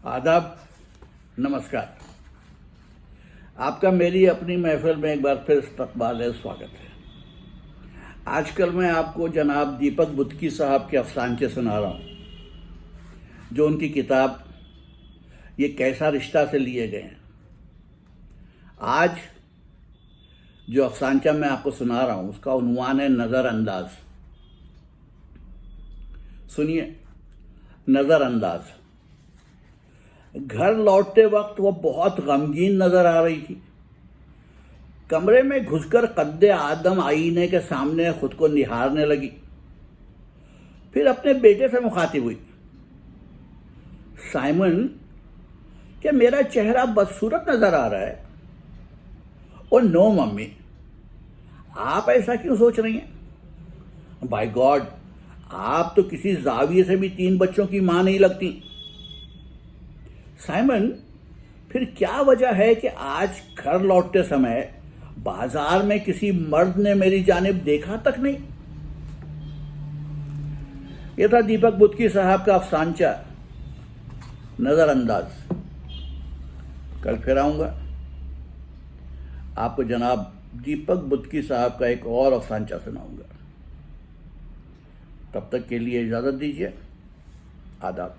आदाब, नमस्कार। आपका मेरी अपनी महफिल में एक बार फिर इस्तकबाल है, स्वागत है। आजकल मैं आपको जनाब दीपक बुत्की साहब के अफसानचे सुना रहा हूँ, जो उनकी किताब ये कैसा रिश्ता से लिए गए हैं। आज जो अफसानचा मैं आपको सुना रहा हूँ उसका उन्वान है नज़रअंदाज। सुनिए, नज़रअंदाज। घर लौटते वक्त वो बहुत गमगीन नजर आ रही थी। कमरे में घुसकर कद्दे आदम आईने के सामने खुद को निहारने लगी। फिर अपने बेटे से मुखातिब हुई, साइमन, क्या मेरा चेहरा बदसूरत नजर आ रहा है? और नो मम्मी, आप ऐसा क्यों सोच रही हैं? बाय गॉड, आप तो किसी जाविये से भी 3 बच्चों की मां नहीं लगती। साइमन, फिर क्या वजह है कि आज घर लौटते समय बाजार में किसी मर्द ने मेरी जानिब देखा तक नहीं? यह था दीपक बुत्की साहब का अफसानचा नज़रअंदाज। कल फिर आऊंगा, आपको जनाब दीपक बुत्की साहब का एक और अफसानचा सुनाऊंगा। तब तक के लिए इजाज़त दीजिए। आदाब।